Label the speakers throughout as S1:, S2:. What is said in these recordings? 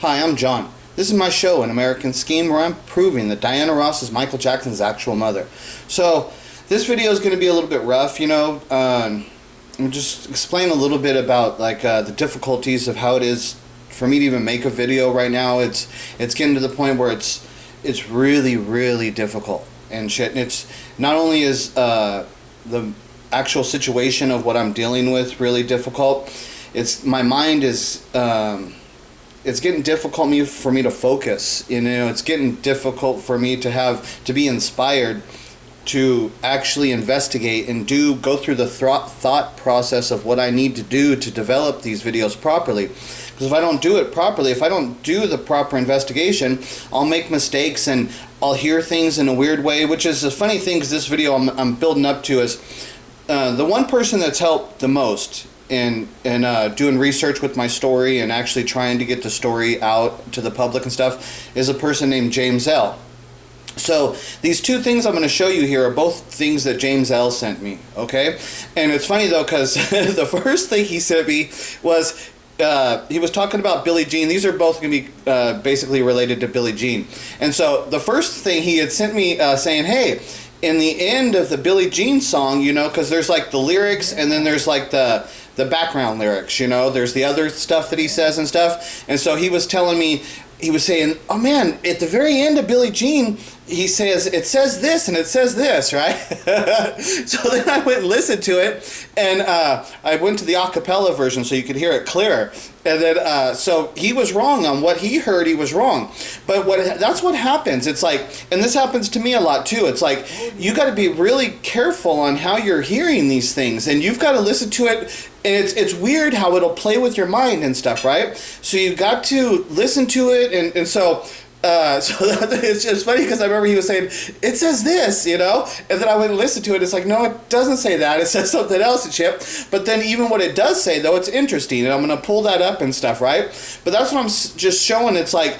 S1: Hi, I'm John. This is my show, An American Scheme, where I'm proving that Diana Ross is Michael Jackson's actual mother. So, this video is going to be a little bit rough, I'm just explain a little bit about the difficulties of how it is for me to even make a video right now. It's getting to the point where it's really, really difficult and shit. And it's not only is the actual situation of what I'm dealing with really difficult, it's my mind is it's getting difficult for me to focus. It's getting difficult for me to be inspired to actually investigate and go through the thought process of what I need to do to develop these videos properly. Because if I don't do it properly, if I don't do the proper investigation, I'll make mistakes and I'll hear things in a weird way, which is a funny thing because this video I'm building up to is the one person that's helped the most in doing research with my story and actually trying to get the story out to the public and stuff is a person named James L. So these two things I'm going to show you here are both things that James L sent me, okay? And it's funny though because the first thing he sent me was he was talking about Billie Jean. These are both going to be basically related to Billie Jean. And so the first thing he had sent me saying, hey, in the end of the Billie Jean song, because there's like the lyrics and then there's like the background lyrics, there's the other stuff that he says and stuff. And so he was telling me, he was saying, oh man, at the very end of Billie Jean, he says, it says this and it says this, right? So then I went and listened to it, and I went to the a cappella version so you could hear it clearer. And then, so he was wrong on what he heard, he was wrong. But that's what happens. It's like, and this happens to me a lot too. It's like, you got to be really careful on how you're hearing these things, and you've got to listen to it. And it's weird how it'll play with your mind and stuff, right? So you got to listen to it, and so it's just funny because I remember he was saying, it says this, and then I went and listened to it. It's like, no, it doesn't say that. It says something else and shit. But then even what it does say, though, it's interesting, and I'm going to pull that up and stuff, right? But that's what I'm just showing. It's like,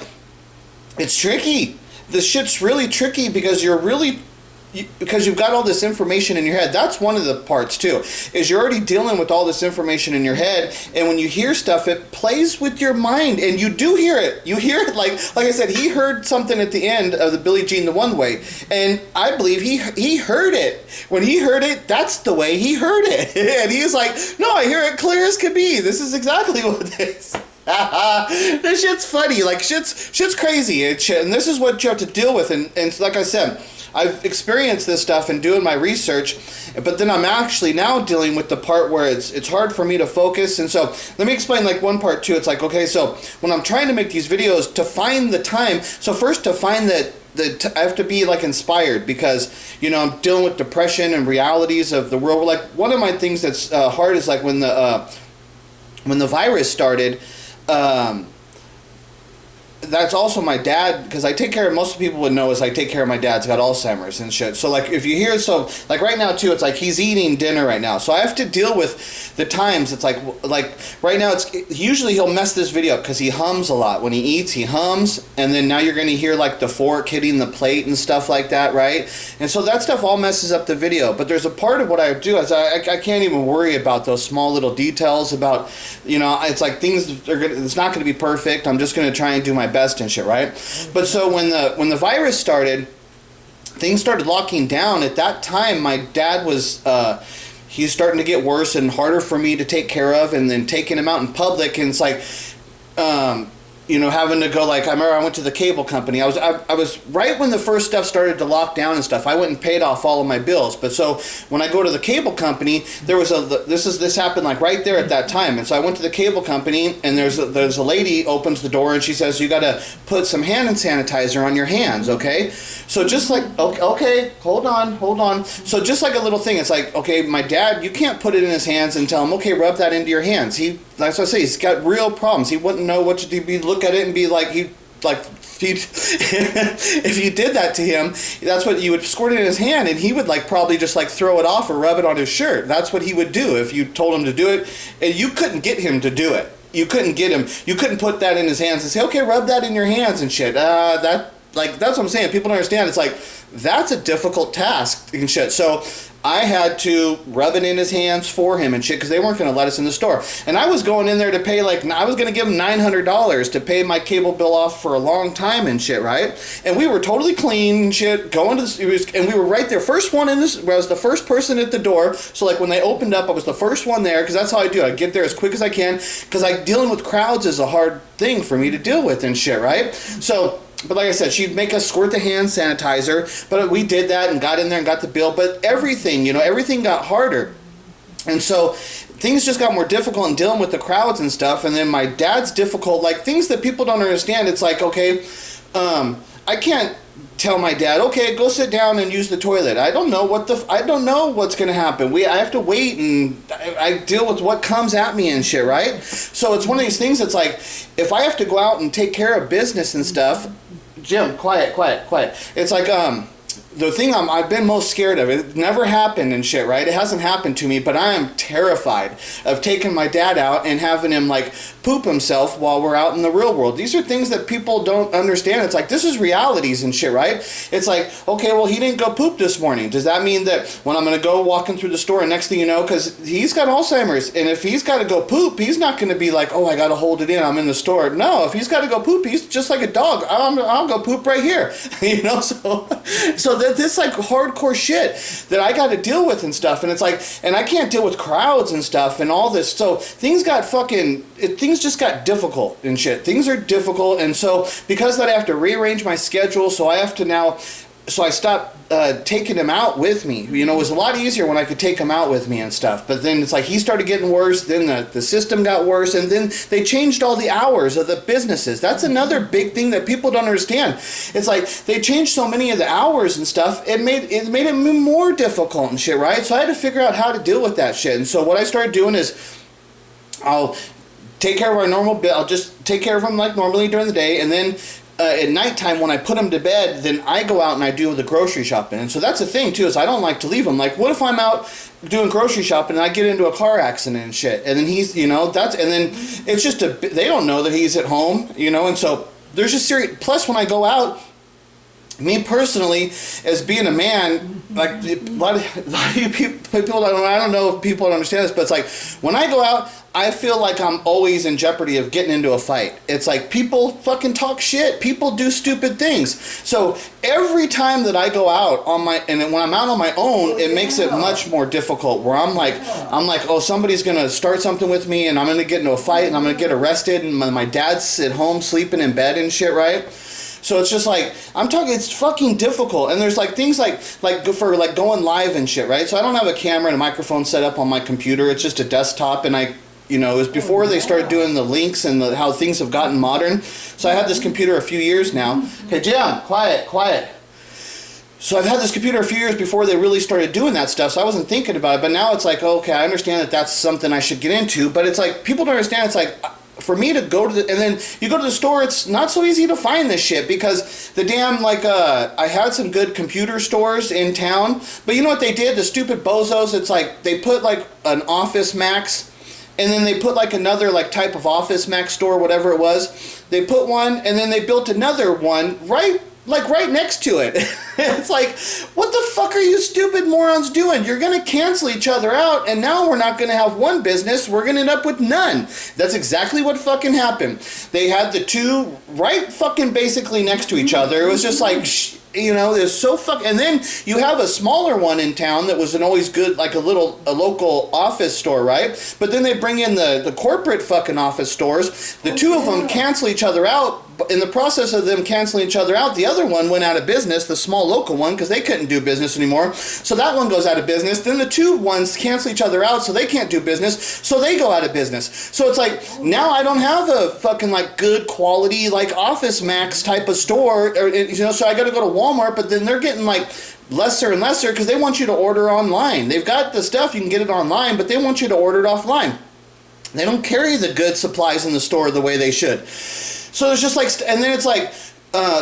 S1: it's tricky. This shit's really tricky because because you've got all this information in your head. That's one of the parts too, is you're already dealing with all this information in your head, and when you hear stuff, it plays with your mind, and you do hear it. You hear it like I said, he heard something at the end of the Billie Jean the One Way, and I believe he heard it. When he heard it, that's the way he heard it. And he's like, no, I hear it clear as could be. This is exactly what it is. This shit's funny. Like, shit's crazy. And this is what you have to deal with, and like I said, I've experienced this stuff in doing my research, but then I'm actually now dealing with the part where it's hard for me to focus. And so let me explain one part too. It's like, okay, so when I'm trying to make these videos, to find the time, so first to find that I have to be inspired because I'm dealing with depression and realities of the world. Like, one of my things that's hard is when the virus started. That's also my dad, because I take care of, most people would know is I take care of my dad's got Alzheimer's and shit. So if you hear, right now too, it's like he's eating dinner right now. So I have to deal with the times. It's like right now, usually he'll mess this video up because he hums a lot. When he eats, he hums, and then now you're going to hear the fork hitting the plate and stuff like that, right? And so that stuff all messes up the video. But there's a part of what I do is I can't even worry about those small little details about, it's like it's not going to be perfect. I'm just going to try and do my best and shit, right? But so when the virus started, things started locking down. At that time, my dad was he's starting to get worse and harder for me to take care of, and then taking him out in public, and it's like having to go, I remember I went to the cable company. I was right when the first stuff started to lock down and stuff. I went and paid off all of my bills. But so when I go to the cable company, there was this happened right there at that time. And so I went to the cable company, and there's a lady opens the door, and she says, you got to put some hand sanitizer on your hands, okay? So just okay, hold on. So just a little thing, it's like, okay, my dad, you can't put it in his hands and tell him, okay, rub that into your hands. That's what I say, he's got real problems. He wouldn't know what to do. Look at it and be if you did that to him, that's what you would squirt it in his hand, and he would probably just throw it off or rub it on his shirt. That's what he would do if you told him to do it, and you couldn't get him to do it. You couldn't get him. You couldn't put that in his hands and say, okay, rub that in your hands and shit. That's what I'm saying. People don't understand. It's that's a difficult task and shit. So I had to rub it in his hands for him and shit because they weren't going to let us in the store. And I was going in there to pay I was going to give him $900 to pay my cable bill off for a long time and shit, right? And we were totally clean and shit, going to and we were right there. First one in this, I was the first person at the door. So like when they opened up, I was the first one there because that's how I do it. I get there as quick as I can because dealing with crowds is a hard thing for me to deal with and shit, right? So... But like I said, she'd make us squirt the hand sanitizer. But we did that and got in there and got the bill. But everything, everything got harder. And so things just got more difficult in dealing with the crowds and stuff. And then my dad's difficult, like things that people don't understand. It's like, okay, I can't tell my dad, okay, go sit down and use the toilet. I don't know what's going to happen. I have to wait and I deal with what comes at me and shit, right? So it's one of these things that's like, if I have to go out and take care of business and stuff, Jim, quiet. It's like, the thing I've been most scared of, it never happened and shit, right? It hasn't happened to me, but I am terrified of taking my dad out and having him like poop himself while we're out in the real world. These are things that people don't understand. It's like, this is realities and shit, right? It's like, okay, well, he didn't go poop this morning. Does that mean that when I'm going to go walking through the store and next thing you know, because he's got Alzheimer's, and if he's got to go poop, he's not going to be like, oh, I got to hold it in, I'm in the store. No, if he's got to go poop, he's just like a dog. I'll go poop right here. So this like hardcore shit that I got to deal with and stuff, and it's like, and I can't deal with crowds and stuff and all this, so things just got difficult and shit. Things are difficult, and so because that I have to rearrange my schedule, so I stopped taking him out with me. It was a lot easier when I could take him out with me and stuff. But then it's like he started getting worse. Then the system got worse. And then they changed all the hours of the businesses. That's another big thing that people don't understand. It's like they changed so many of the hours and stuff. It made it more difficult and shit, right? So I had to figure out how to deal with that shit. And so what I started doing is I'll take care of our normal bill. I'll just take care of him like normally during the day. And then at nighttime when I put him to bed, then I go out and I do the grocery shopping. And so that's the thing too, is I don't like to leave him. Like, what if I'm out doing grocery shopping and I get into a car accident and shit, and then he's, and then it's just they don't know that he's at home, and so there's just serious. Plus, when I go out, me personally, as being a man, like a lot of you people, I don't know if people don't understand this, but it's like when I go out, I feel like I'm always in jeopardy of getting into a fight. It's like people fucking talk shit. People do stupid things. So every time that I go out and when I'm out on my own, it makes it much more difficult. Where I'm like, oh, somebody's gonna start something with me, and I'm gonna get into a fight, and I'm gonna get arrested, and my dad's at home sleeping in bed and shit, right? So it's just like, it's fucking difficult. And there's like things like for like going live and shit, right? So I don't have a camera and a microphone set up on my computer. It's just a desktop, and it was before they started doing the links and how things have gotten modern. So I had this computer a few years now. Okay, Jim, quiet. So I've had this computer a few years before they really started doing that stuff, so I wasn't thinking about it. But now it's like, okay, I understand that that's something I should get into. But it's like, people don't understand. It's like, for me to go to and then you go to the store, it's not so easy to find this shit because the damn, I had some good computer stores in town, but you know what they did? The stupid bozos, it's like, they put like an Office Max, and then they put like another like type of Office Max store, whatever it was. They put one, and then they built another one right next to it. It's like, what the fuck are you stupid morons doing? You're going to cancel each other out, and now we're not going to have one business. We're going to end up with none. That's exactly what fucking happened. They had the two right fucking basically next to each other. It was just like, there's so fucking... And then you have a smaller one in town that was an always good, like a local office store, right? But then they bring in the corporate fucking office stores. The two of them cancel each other out. In the process of them canceling each other out, the other one went out of business, the small local one, because they couldn't do business anymore. So that one goes out of business. Then the two ones cancel each other out, so they can't do business. So they go out of business. So it's like, now I don't have a fucking like good quality like Office Max type of store, so I got to go to Walmart, but then they're getting like lesser and lesser because they want you to order online. They've got the stuff, you can get it online, but they want you to order it offline. They don't carry the good supplies in the store the way they should. So there's just like, and then it's like,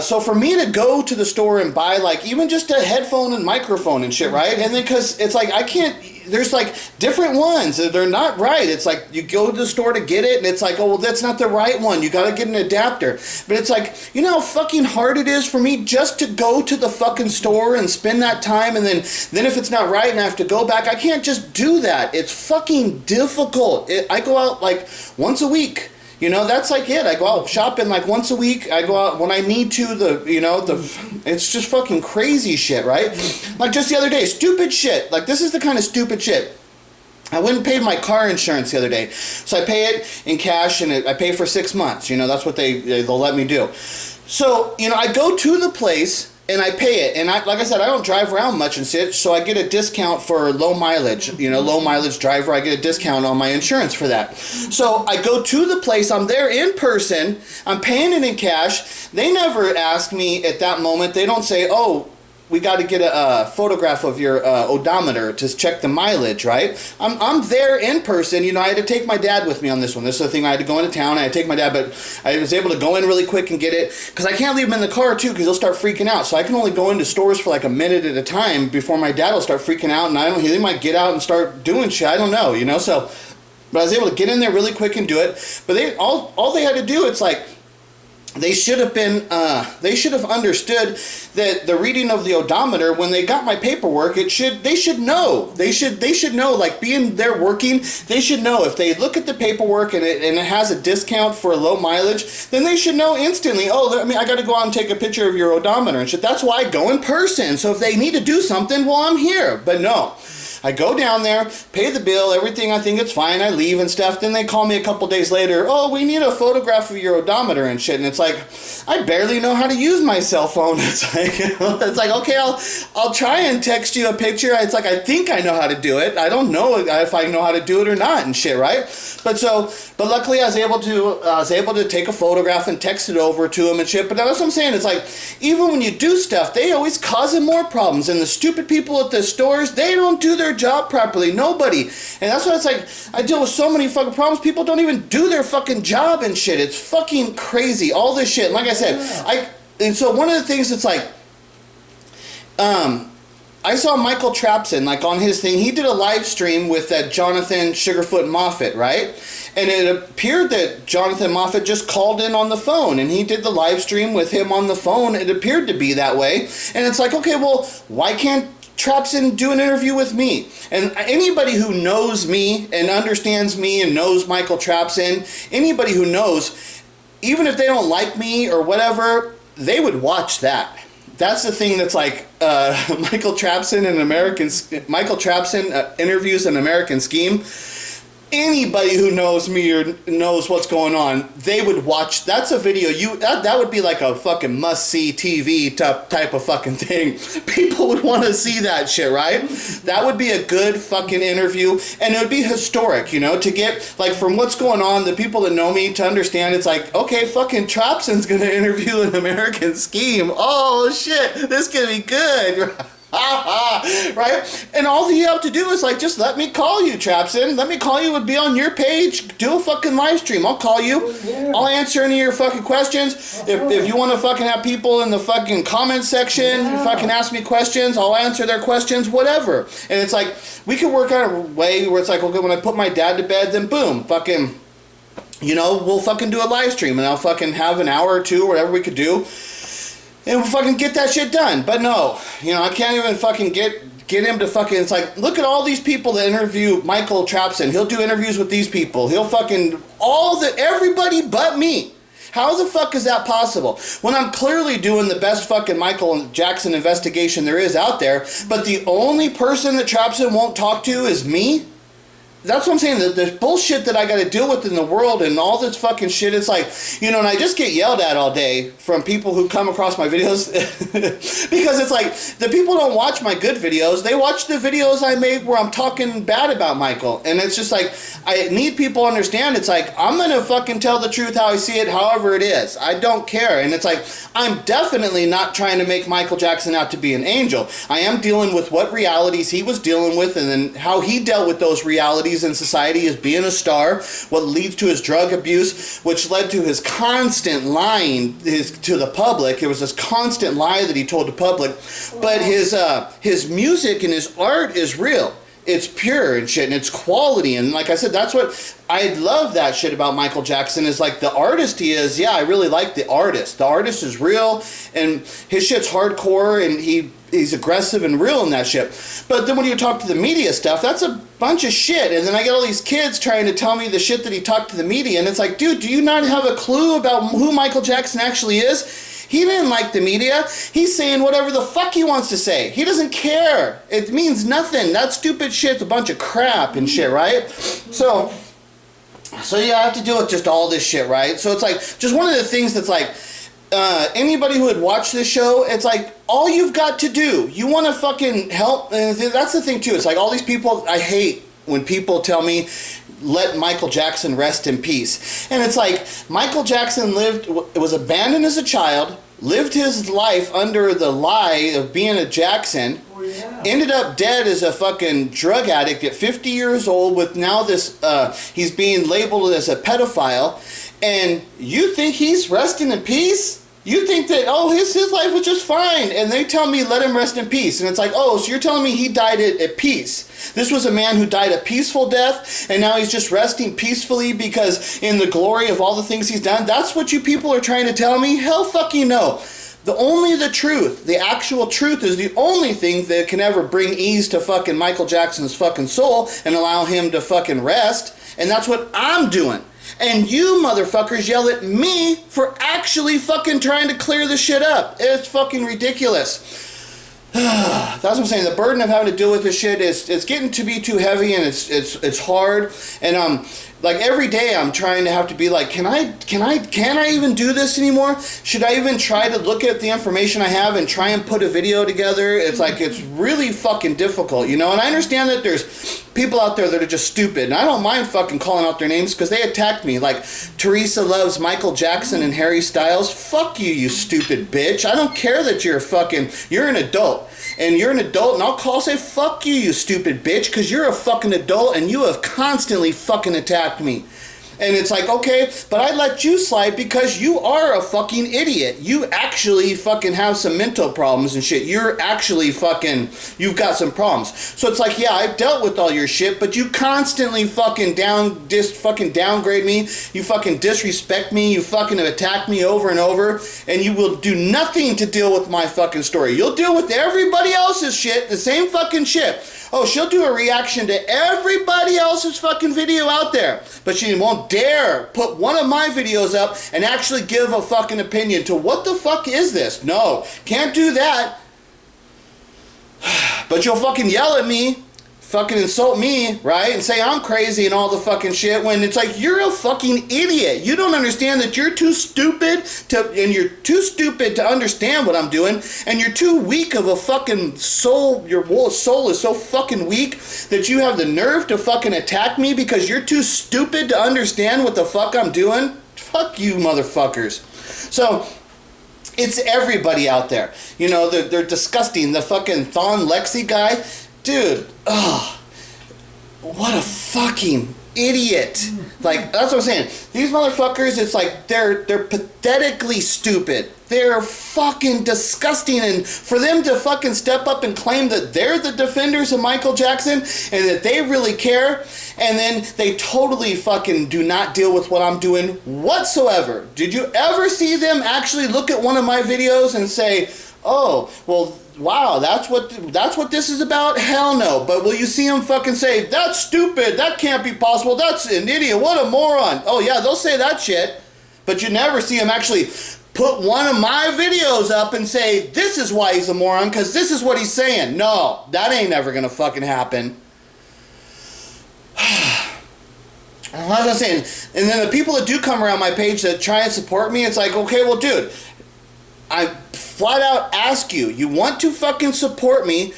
S1: so for me to go to the store and buy like even just a headphone and microphone and shit, right? And then because it's like, I can't, there's like different ones. They're not right. It's like you go to the store to get it, and it's like, oh, well, that's not the right one. You got to get an adapter. But it's like, you know how fucking hard it is for me just to go to the fucking store and spend that time, and then if it's not right and I have to go back, I can't just do that. It's fucking difficult. I go out like once a week. You know, that's like it. I go out shopping like once a week. I go out when I need to. It's just fucking crazy shit, right? Like just the other day, stupid shit. Like this is the kind of stupid shit. I went and paid my car insurance the other day. So I pay it in cash, and I pay for 6 months. You know, that's what they'll let me do. So, you know, I go to the place and I pay it. And like I said, I don't drive around much and shit, so I get a discount for low mileage. You know, low mileage driver, I get a discount on my insurance for that. So I go to the place, I'm there in person, I'm paying it in cash. They never ask me at that moment, they don't say, oh, we got to get a photograph of your odometer to check the mileage, right? I'm there in person. You know, I had to take my dad with me on this one. This is the thing. I had to go into town. I had to take my dad, but I was able to go in really quick and get it because I can't leave him in the car too because he'll start freaking out. So I can only go into stores for like a minute at a time before my dad will start freaking out, and he might get out and start doing shit. I don't know, you know. So, but I was able to get in there really quick and do it. But all they had to do, it's like. They should have understood that the reading of the odometer when they got my paperwork, they should know, like being there working, they should know if they look at the paperwork and it has a discount for low mileage, then they should know instantly, oh, I got to go out and take a picture of your odometer and shit. That's why I go in person. So if they need to do something, well, I'm here. But no. I go down there, pay the bill, everything, I think it's fine, I leave and stuff. Then they call me a couple days later, oh, we need a photograph of your odometer and shit. And it's like, I barely know how to use my cell phone. It's like, okay, I'll try and text you a picture. It's like, I think I know how to do it. I don't know if I know how to do it or not and shit, right? But luckily I was able to take a photograph and text it over to them and shit. But that's what I'm saying. It's like, even when you do stuff, they always causing more problems. And the stupid people at the stores, they don't do their job properly. Nobody. And that's why it's like, I deal with so many fucking problems. People don't even do their fucking job and shit. It's fucking crazy. All this shit. And like I said, and so one of the things that's like, I saw Michael Trapson, like on his thing, he did a live stream with that Jonathan Sugarfoot Moffat, right? And it appeared that Jonathan Moffat just called in on the phone, and he did the live stream with him on the phone. It appeared to be that way. And it's like, okay, well, why can't Trapson do an interview with me? And anybody who knows me and understands me and knows Michael Trapson, anybody who knows, even if they don't like me or whatever, they would watch that. That's the thing that's like Michael Trapson interviews an American Scheme. Anybody who knows me or knows what's going on, they would watch. That's a video that would be like a fucking must-see TV type of fucking thing. People would want to see that shit, right? That would be a good fucking interview, and it would be historic, you know, to get, like, from what's going on, the people that know me to understand, it's like, okay, fucking Trapson's gonna interview an American Scheme. Oh shit, this could be good. Right? And all you have to do is like, just let me call you, Trapson. Let me call you, would be on your page. Do a fucking live stream. I'll call you. Yeah. I'll answer any of your fucking questions. If you want to fucking have people in the fucking comment section, fucking ask me questions, I'll answer their questions, whatever. And it's like, we could work out a way where it's like, okay, when I put my dad to bed, then boom, fucking, you know, we'll fucking do a live stream and I'll fucking have an hour or two, whatever we could do. And we'll fucking get that shit done. But no, you know, I can't even fucking get him to fucking, it's like, look at all these people that interview Michael Trapson. He'll do interviews with these people. He'll fucking, everybody but me. How the fuck is that possible? When I'm clearly doing the best fucking Michael Jackson investigation there is out there, but the only person that Trapson won't talk to is me? That's what I'm saying. The bullshit that I got to deal with in the world and all this fucking shit. It's like, you know, and I just get yelled at all day from people who come across my videos because it's like, the people don't watch my good videos. They watch the videos I made where I'm talking bad about Michael. And it's just like, I need people to understand. It's like, I'm going to fucking tell the truth how I see it, however it is. I don't care. And it's like, I'm definitely not trying to make Michael Jackson out to be an angel. I am dealing with what realities he was dealing with and then how he dealt with those realities in society as being a star, what leads to his drug abuse, which led to his constant lying to the public. It was this constant lie that he told the public. But his music and his art is real. it's pure and shit, and it's quality. And like I said, that's what I love that shit about Michael Jackson, is like the artist he is. Yeah, I really like the artist. The artist is real, and his shit's hardcore, and he's aggressive and real in that shit. But then when you talk to the media stuff, that's a bunch of shit. And then I get all these kids trying to tell me the shit that he talked to the media, and it's like, dude, do you not have a clue about who Michael Jackson actually is? He didn't like the media. He's saying whatever the fuck he wants to say. He doesn't care. It means nothing. That stupid shit's a bunch of crap and shit, right? So yeah, I have to deal with just all this shit, right? So it's like, just one of the things that's like, anybody who would watch this show, it's like, all you've got to do, you want to fucking help, and that's the thing too, it's like all these people, I hate when people tell me, let Michael Jackson rest in peace. And it's like, Michael Jackson was abandoned as a child, lived his life under the lie of being a Jackson, ended up dead as a fucking drug addict at 50 years old with now this, he's being labeled as a pedophile, and you think he's resting in peace? You think that, oh, his life was just fine, and they tell me let him rest in peace. And it's like, oh, so you're telling me he died at peace. This was a man who died a peaceful death, and now he's just resting peacefully because in the glory of all the things he's done? That's what you people are trying to tell me? Hell fucking no. The truth, the actual truth, is the only thing that can ever bring ease to fucking Michael Jackson's fucking soul and allow him to fucking rest. And that's what I'm doing. And you motherfuckers yell at me for actually fucking trying to clear this shit up. It's fucking ridiculous. That's what I'm saying. The burden of having to deal with this shit it's getting to be too heavy, and it's hard. And like every day I'm trying to have to be like, can I even do this anymore? Should I even try to look at the information I have and try and put a video together? It's like, it's really fucking difficult, you know? And I understand that there's people out there that are just stupid, and I don't mind fucking calling out their names because they attacked me. Like, Teresa loves Michael Jackson and Harry Styles. Fuck you, you stupid bitch. I don't care that you're an adult. And you're an adult, and I'll say fuck you, you stupid bitch, because you're a fucking adult and you have constantly fucking attacked me. And it's like, okay, but I let you slide because you are a fucking idiot. You actually fucking have some mental problems and shit. You're actually fucking, you've got some problems. So it's like, yeah, I've dealt with all your shit, but you constantly fucking downgrade me. You fucking disrespect me. You fucking attack me over and over, and you will do nothing to deal with my fucking story. You'll deal with everybody else's shit, the same fucking shit. Oh, she'll do a reaction to everybody else's fucking video out there, but she won't dare put one of my videos up and actually give a fucking opinion to what the fuck is this. No, can't do that. But you'll fucking yell at me, fucking insult me, right? And say I'm crazy and all the fucking shit, when it's like, you're a fucking idiot. You don't understand that you're too stupid to understand what I'm doing, and you're too weak of a fucking soul. Your soul is so fucking weak that you have the nerve to fucking attack me because you're too stupid to understand what the fuck I'm doing. Fuck you, motherfuckers. So it's everybody out there. You know, they're disgusting. The fucking Thon Lexi guy. Dude, what a fucking idiot. Like, that's what I'm saying. These motherfuckers, it's like, they're pathetically stupid. They're fucking disgusting, and for them to fucking step up and claim that they're the defenders of Michael Jackson and that they really care, and then they totally fucking do not deal with what I'm doing whatsoever. Did you ever see them actually look at one of my videos and say, oh, well, wow, that's what this is about? Hell no. But will you see them fucking say, that's stupid, that can't be possible, that's an idiot, what a moron? Oh yeah, they'll say that shit, but you never see them actually put one of my videos up and say, this is why he's a moron, because this is what he's saying. No, that ain't never gonna fucking happen. As I was saying, and then the people that do come around my page that try and support me, it's like, okay, well, dude, I flat out ask you, you want to fucking support me,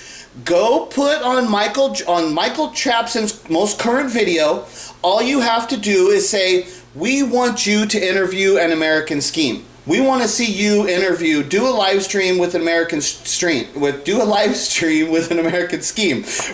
S1: go put on Michael Chapson's most current video. All you have to do is say, we want you to interview an American Scheme. We want to see you interview, do a live stream with an American Scheme,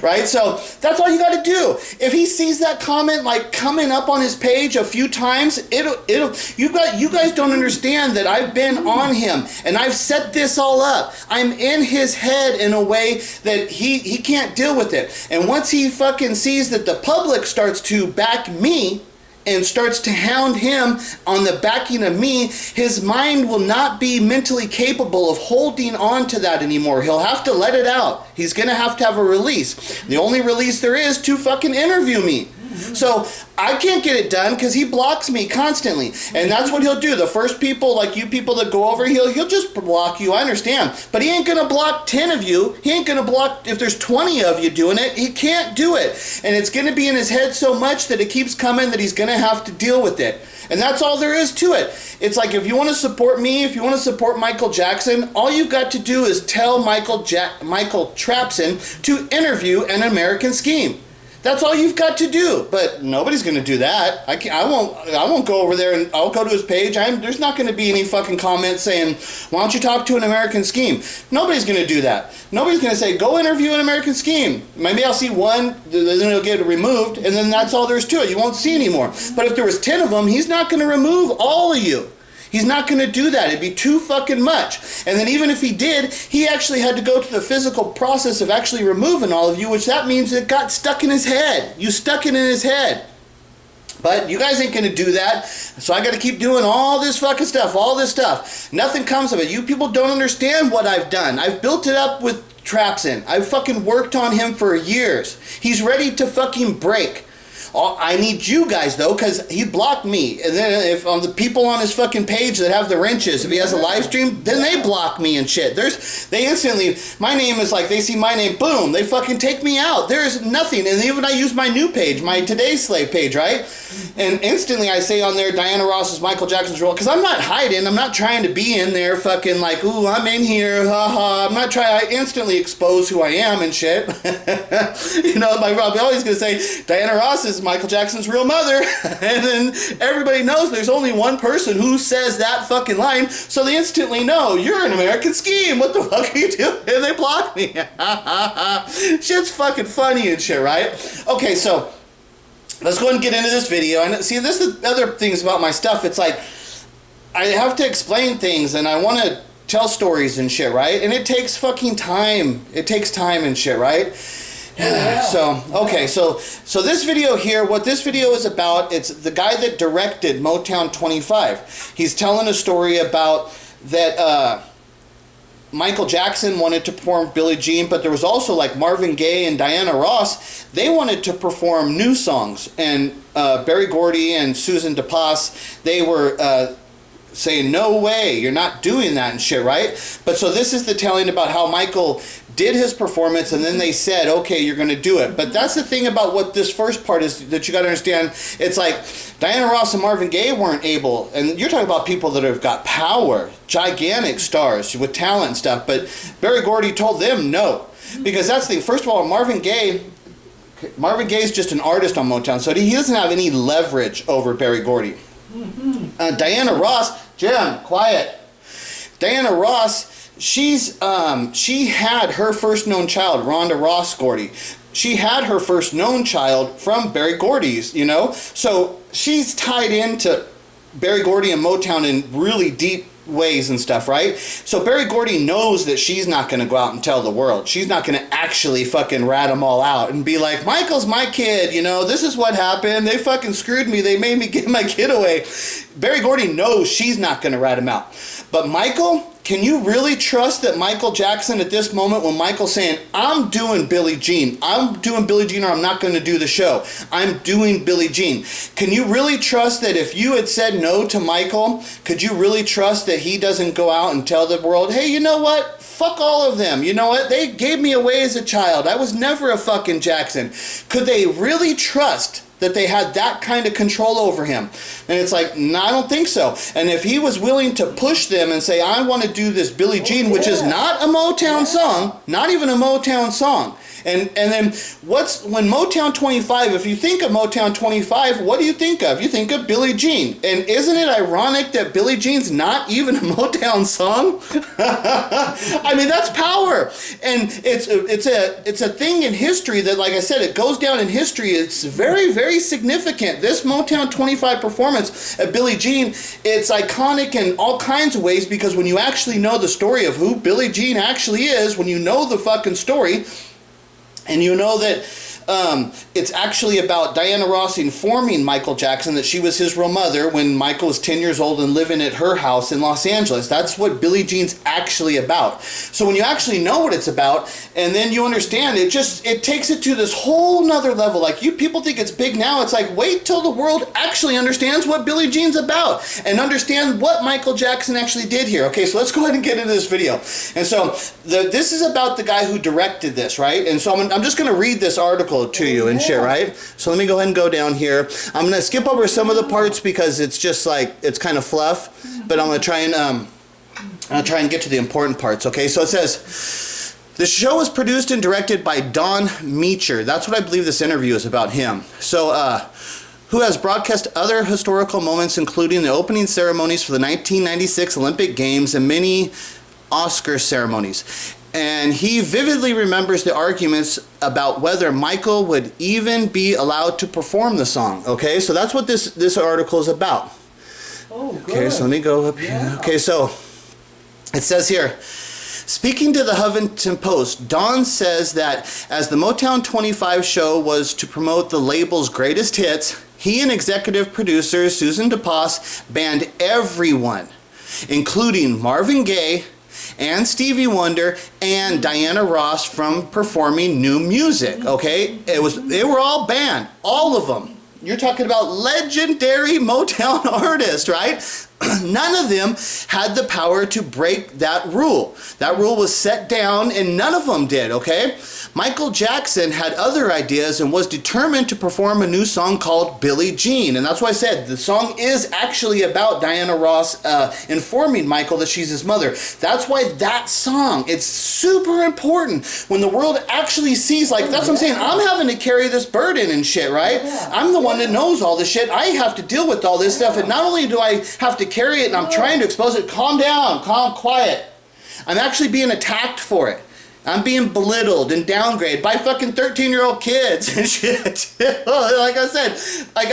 S1: right? So that's all you got to do. If he sees that comment like coming up on his page a few times, you guys don't understand that I've been on him and I've set this all up. I'm in his head in a way that he can't deal with it. And once he fucking sees that the public starts to back me, and starts to hound him on the backing of me, his mind will not be mentally capable of holding on to that anymore. He'll have to let it out. He's gonna have a release. The only release there is to fucking interview me. So I can't get it done because he blocks me constantly. And that's what he'll do. The first people, like you people that go over, he'll just block you. I understand. But he ain't going to block 10 of you. He ain't going to block, if there's 20 of you doing it, he can't do it. And it's going to be in his head so much that it keeps coming that he's going to have to deal with it. And that's all there is to it. It's like, if you want to support me, if you want to support Michael Jackson, all you've got to do is tell Michael Trapson to interview an American Scheme. That's all you've got to do, but nobody's going to do that. I won't go over there and I'll go to his page. There's not going to be any fucking comments saying, why don't you talk to an American Scheme? Nobody's going to do that. Nobody's going to say, go interview an American Scheme. Maybe I'll see one, then it'll get removed, and then that's all there is to it. You won't see anymore. But if there was 10 of them, he's not going to remove all of you. He's not going to do that. It'd be too fucking much. And then even if he did, he actually had to go to the physical process of actually removing all of you, which that means it got stuck in his head. You stuck it in his head. But you guys ain't going to do that. So I got to keep doing all this fucking stuff, all this stuff. Nothing comes of it. You people don't understand what I've done. I've built it up with Trapson. I've fucking worked on him for years. He's ready to fucking break. I need you guys, though, because he blocked me. And then if on the people on his fucking page that have the wrenches, if he has a live stream, then they block me and shit. They instantly, my name is like, they see my name, boom, they fucking take me out. There's nothing. And even I use my new page, my Today's Slave page, right? And instantly I say on there, Diana Ross is Michael Jackson's role, because I'm not hiding. I'm not trying to be in there fucking like, ooh, I'm in here, haha. I'm not trying, I instantly expose who I am and shit. You know, I'm always going to say, Diana Ross is Michael Jackson's real mother. And then everybody knows there's only one person who says that fucking line, so they instantly know, you're an American Scheme. What the fuck are you doing? And they block me. Shit's fucking funny and shit, right? Okay, so let's go ahead and get into this video. And see, this is the other things about my stuff. It's like, I have to explain things and I want to tell stories and shit, right? And it takes fucking time. It takes time and shit, right? Yeah. So, okay, so this video here, what this video is about, it's the guy that directed Motown 25. He's telling a story about that Michael Jackson wanted to perform Billie Jean, but there was also like Marvin Gaye and Diana Ross. They wanted to perform new songs. And Berry Gordy and Susan DePass, they were saying, no way, you're not doing that and shit, right? But so this is the telling about how Michael did his performance, and then they said, okay, you're going to do it. But that's the thing about what this first part is that you got to understand. It's like Diana Ross and Marvin Gaye weren't able, and you're talking about people that have got power, gigantic stars with talent and stuff, but Berry Gordy told them no. Because that's the thing. First of all, Marvin Gaye is just an artist on Motown, so he doesn't have any leverage over Berry Gordy. Diana Ross, Jim, quiet. Diana Ross, she had her first known child, Rhonda Ross Gordy. She had her first known child from Berry Gordy's, you know? So she's tied into Berry Gordy and Motown in really deep ways and stuff, right? So Berry Gordy knows that she's not going to go out and tell the world. She's not going to actually fucking rat them all out and be like, Michael's my kid, you know, this is what happened. They fucking screwed me. They made me give my kid away. Berry Gordy knows she's not going to rat him out. But Michael, can you really trust that Michael Jackson at this moment, when Michael's saying, I'm doing Billie Jean, or I'm not going to do the show, I'm doing Billie Jean. Can you really trust that if you had said no to Michael, could you really trust that he doesn't go out and tell the world, hey, you know what? Fuck all of them. You know what? They gave me away as a child. I was never a fucking Jackson. Could they really trust that they had that kind of control over him? And it's like, no, I don't think so. And if he was willing to push them and say, I want to do this Billie Jean, which is not a Motown song, not even a Motown song. And then when Motown 25, if you think of Motown 25, what do you think of? You think of Billie Jean. And isn't it ironic that Billie Jean's not even a Motown song? I mean, that's power. And it's a thing in history that, like I said, it goes down in history. It's very, very significant. This Motown 25 performance of Billie Jean, it's iconic in all kinds of ways, because when you actually know the story of who Billie Jean actually is, when you know the fucking story, and you know that it's actually about Diana Ross informing Michael Jackson that she was his real mother when Michael was 10 years old and living at her house in Los Angeles. That's what Billie Jean's actually about. So when you actually know what it's about, and then you understand, it takes it to this whole nother level. Like, you people think it's big now. It's like, wait till the world actually understands what Billie Jean's about and understand what Michael Jackson actually did here. Okay, so let's go ahead and get into this video. And so this is about the guy who directed this, right? And so I'm just going to read this article to you and shit, right? So let me go ahead and go down here. I'm going to skip over some of the parts because it's just like, it's kind of fluff, but I'm going to try and get to the important parts, okay? So it says, the show was produced and directed by Don Mischer. That's what I believe this interview is about, him. So, who has broadcast other historical moments, including the opening ceremonies for the 1996 Olympic Games and many Oscar ceremonies. And he vividly remembers the arguments about whether Michael would even be allowed to perform the song. Okay, so that's what this article is about.
S2: Oh, good.
S1: Okay, so let me go up here.
S2: Yeah.
S1: Okay, so it says here, speaking to the Huffington Post, Don says that as the Motown 25 show was to promote the label's greatest hits, he and executive producer Susan DePass banned everyone, including Marvin Gaye and Stevie Wonder and Diana Ross, from performing new music. Okay, they were all banned, all of them. You're talking about legendary Motown artists, right? None of them had the power to break that rule. That rule was set down and none of them did, okay? Michael Jackson had other ideas and was determined to perform a new song called Billie Jean. And that's why I said the song is actually about Diana Ross informing Michael that she's his mother. That's why that song, it's super important when the world actually sees, like, that's what I'm saying. I'm having to carry this burden and shit, right? I'm the one that knows all this shit. I have to deal with all this stuff. And not only do I have to carry it and I'm trying to expose it, calm down, calm, quiet. I'm actually being attacked for it. I'm being belittled and downgraded by fucking 13-year-old kids and shit. Like I said, it's like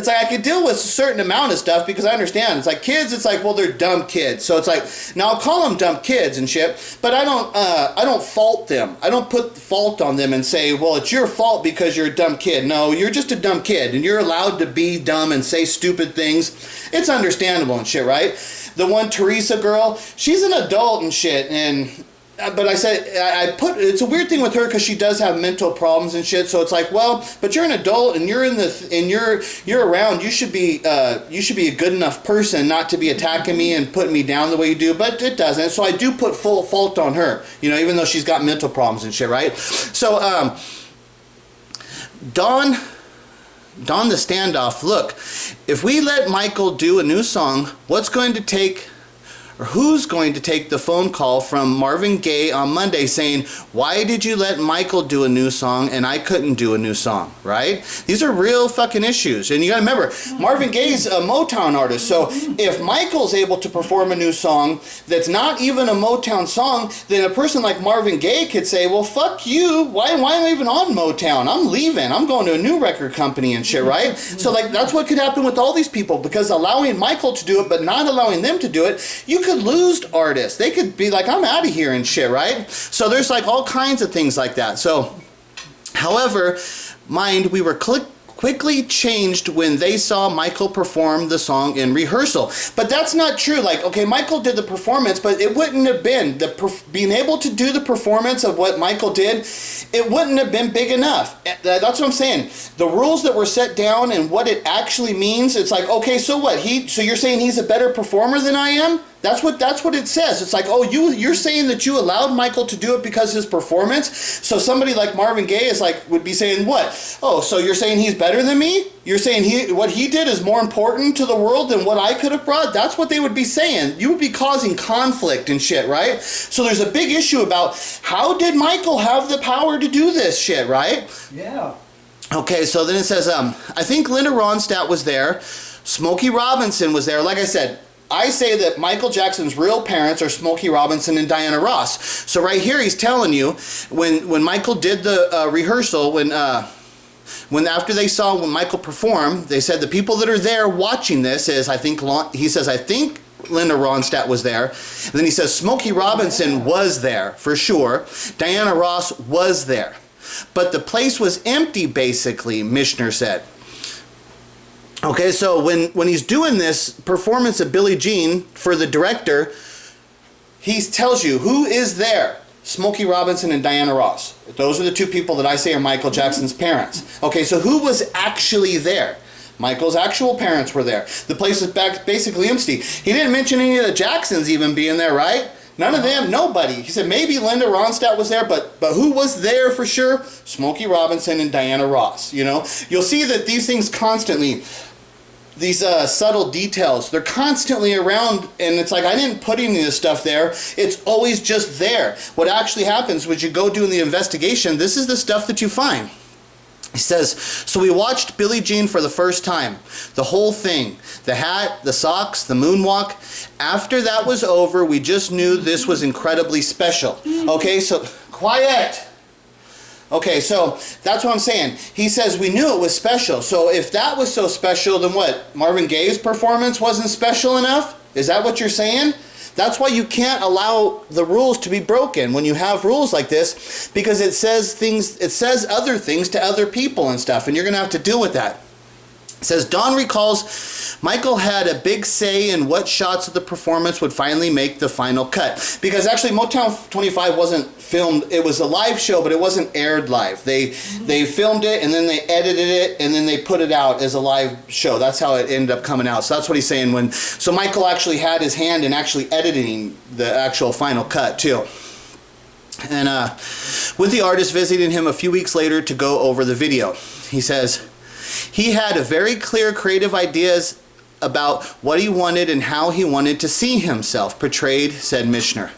S1: I can deal with a certain amount of stuff because I understand. It's like kids, it's like, well, they're dumb kids. So it's like, now I'll call them dumb kids and shit, but I don't fault them. I don't put fault on them and say, well, it's your fault because you're a dumb kid. No, you're just a dumb kid and you're allowed to be dumb and say stupid things. It's understandable and shit, right? The one Teresa girl, she's an adult and shit, and but I said, it's a weird thing with her because she does have mental problems and shit. So it's like, well, but you're an adult and you're you're around. You should be a good enough person not to be attacking me and putting me down the way you do. But it doesn't. So I do put full fault on her, you know, even though she's got mental problems and shit, right? So Don the standoff. Look, if we let Michael do a new song, who's going to take the phone call from Marvin Gaye on Monday saying, why did you let Michael do a new song and I couldn't do a new song, right? These are real fucking issues. And you gotta remember, Marvin Gaye's a Motown artist. So if Michael's able to perform a new song that's not even a Motown song, then a person like Marvin Gaye could say, well, fuck you. Why am I even on Motown? I'm leaving. I'm going to a new record company and shit, right? So like that's what could happen with all these people, because allowing Michael to do it but not allowing them to do it, you could lose artists. They could be like, I'm out of here and shit, right? So there's like all kinds of things like that. So, however, we were quickly changed when they saw Michael perform the song in rehearsal. But that's not true. Like, okay, Michael did the performance, but it wouldn't have been, being able to do the performance of what Michael did, it wouldn't have been big enough. That's what I'm saying. The rules that were set down and what it actually means, it's like, okay, so what? So you're saying he's a better performer than I am? That's what it says. It's like, oh, you're saying that you allowed Michael to do it because of his performance. So somebody like Marvin Gaye would be saying what? Oh, so you're saying he's better than me? You're saying what he did is more important to the world than what I could have brought? That's what they would be saying. You would be causing conflict and shit, right? So there's a big issue about how did Michael have the power to do this shit, right?
S2: Yeah.
S1: Okay, so then it says, I think Linda Ronstadt was there. Smokey Robinson was there. Like I said, I say that Michael Jackson's real parents are Smokey Robinson and Diana Ross. So right here he's telling you when Michael did the rehearsal, when after they saw when Michael perform, they said the people that are there watching this is I think Linda Ronstadt was there. And then he says Smokey Robinson was there for sure. Diana Ross was there. But the place was empty basically, Mischer said. Okay, so when he's doing this performance of Billie Jean for the director, he tells you who is there. Smokey Robinson and Diana Ross. Those are the two people that I say are Michael Jackson's parents. Okay, so who was actually there? Michael's actual parents were there. The place is basically empty. He didn't mention any of the Jacksons even being there, right? None of them, nobody. He said maybe Linda Ronstadt was there, but who was there for sure? Smokey Robinson and Diana Ross, you know? You'll see that these things constantly, these subtle details, they're constantly around, and it's like, I didn't put any of this stuff there. It's always just there. What actually happens when you go doing the investigation, this is the stuff that you find. He says, so we watched Billie Jean for the first time. The whole thing. The hat, the socks, the moonwalk. After that was over, we just knew this was incredibly special. Okay, so, quiet! Okay, so that's what I'm saying. He says we knew it was special. So if that was so special, then what? Marvin Gaye's performance wasn't special enough? Is that what you're saying? That's why you can't allow the rules to be broken when you have rules like this, because it says other things to other people and stuff, and you're going to have to deal with that. It says, Don recalls Michael had a big say in what shots of the performance would finally make the final cut. Because actually Motown 25 wasn't filmed, it was a live show, but it wasn't aired live. They filmed it, and then they edited it, and then they put it out as a live show. That's how it ended up coming out. So that's what he's saying. So Michael actually had his hand in actually editing the actual final cut too. And with the artist visiting him a few weeks later to go over the video. He says, he had a very clear creative ideas about what he wanted and how he wanted to see himself portrayed, said Mischer.